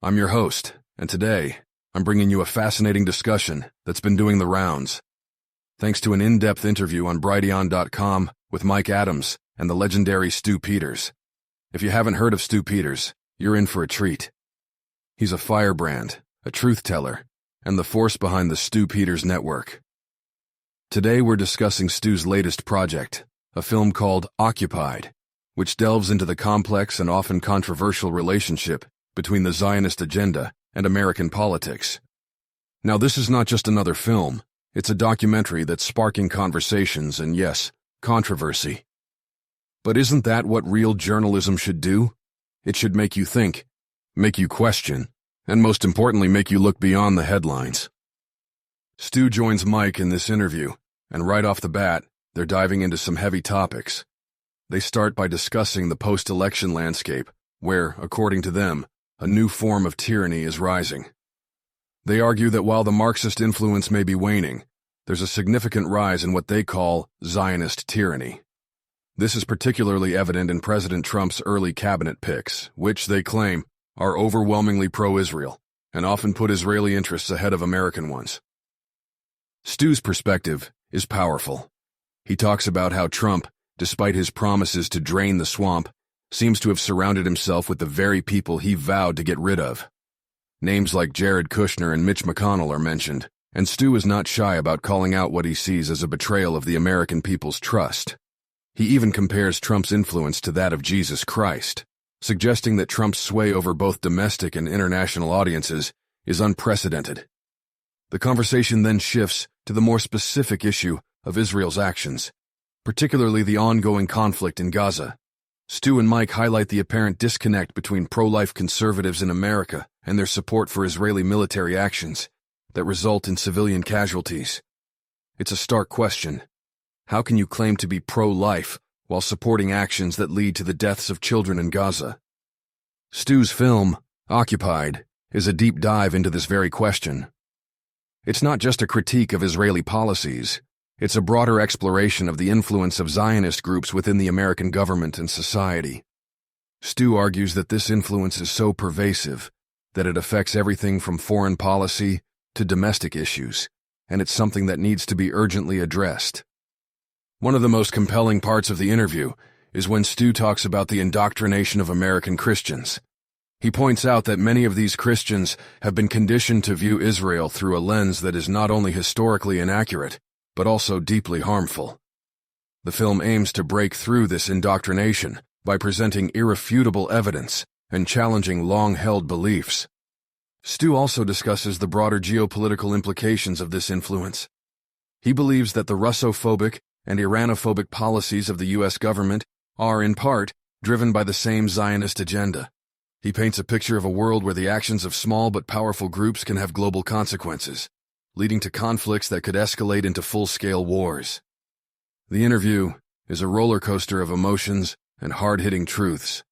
I'm your host, and today, I'm bringing you a fascinating discussion that's been doing the rounds. Thanks to an in-depth interview on BrightLearn.com with Mike Adams and the legendary Stu Peters. If you haven't heard of Stu Peters, you're in for a treat. He's a firebrand, a truth teller, and the force behind the Stu Peters Network. Today we're discussing Stu's latest project, a film called Occupied, which delves into the complex and often controversial relationship between the Zionist agenda and American politics. Now, this is not just another film. It's a documentary that's sparking conversations and, yes, controversy. But isn't that what real journalism should do? It should make you think, make you question, and most importantly, make you look beyond the headlines. Stu joins Mike in this interview, and right off the bat, they're diving into some heavy topics. They start by discussing the post-election landscape, where, according to them, a new form of tyranny is rising. They argue that while the Marxist influence may be waning, there's a significant rise in what they call Zionist tyranny. This is particularly evident in President Trump's early cabinet picks, which, they claim, are overwhelmingly pro-Israel and often put Israeli interests ahead of American ones. Stu's perspective is powerful. He talks about how Trump, despite his promises to drain the swamp, seems to have surrounded himself with the very people he vowed to get rid of. Names like Jared Kushner and Mitch McConnell are mentioned, and Stu is not shy about calling out what he sees as a betrayal of the American people's trust. He even compares Trump's influence to that of Jesus Christ, suggesting that Trump's sway over both domestic and international audiences is unprecedented. The conversation then shifts to the more specific issue of Israel's actions, particularly the ongoing conflict in Gaza. Stu and Mike highlight the apparent disconnect between pro-life conservatives in America and their support for Israeli military actions that result in civilian casualties. It's a stark question. How can you claim to be pro-life while supporting actions that lead to the deaths of children in Gaza? Stu's film, Occupied, is a deep dive into this very question. It's not just a critique of Israeli policies. It's a broader exploration of the influence of Zionist groups within the American government and society. Stu argues that this influence is so pervasive that it affects everything from foreign policy to domestic issues, and it's something that needs to be urgently addressed. One of the most compelling parts of the interview is when Stu talks about the indoctrination of American Christians. He points out that many of these Christians have been conditioned to view Israel through a lens that is not only historically inaccurate, but also deeply harmful. The film aims to break through this indoctrination by presenting irrefutable evidence and challenging long-held beliefs. Stu also discusses the broader geopolitical implications of this influence. He believes that the Russophobic and Iranophobic policies of the U.S. government are, in part, driven by the same Zionist agenda. He paints a picture of a world where the actions of small but powerful groups can have global consequences, leading to conflicts that could escalate into full-scale wars. The interview is a roller coaster of emotions and hard-hitting truths.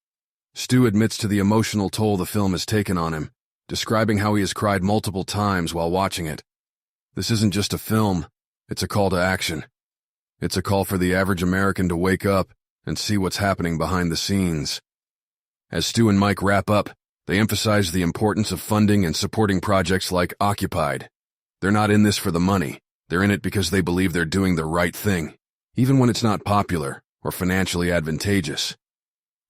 Stu admits to the emotional toll the film has taken on him, describing how he has cried multiple times while watching it. This isn't just a film, it's a call to action. It's a call for the average American to wake up and see what's happening behind the scenes. As Stu and Mike wrap up, they emphasize the importance of funding and supporting projects like Occupied. They're not in this for the money. They're in it because they believe they're doing the right thing, even when it's not popular or financially advantageous.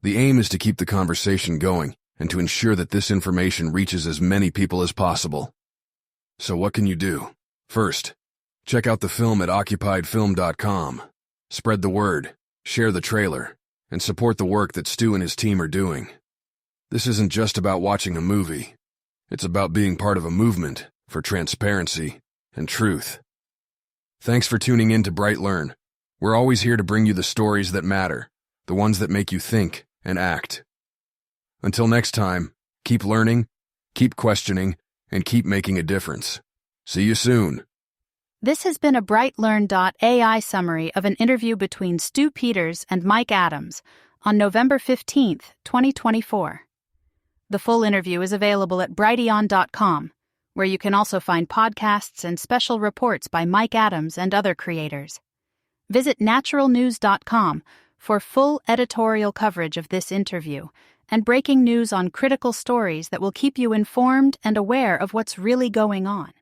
The aim is to keep the conversation going and to ensure that this information reaches as many people as possible. So what can you do? First, check out the film at occupiedfilm.com. Spread the word, share the trailer, and support the work that Stu and his team are doing. This isn't just about watching a movie. It's about being part of a movement for transparency and truth. Thanks for tuning in to BrightLearn. We're always here to bring you the stories that matter, the ones that make you think and act. Until next time, keep learning, keep questioning, and keep making a difference. See you soon. This has been a BrightLearn.ai summary of an interview between Stu Peters and Mike Adams on November 15, 2024. The full interview is available at brighteon.com, where you can also find podcasts and special reports by Mike Adams and other creators. Visit naturalnews.com for full editorial coverage of this interview and breaking news on critical stories that will keep you informed and aware of what's really going on.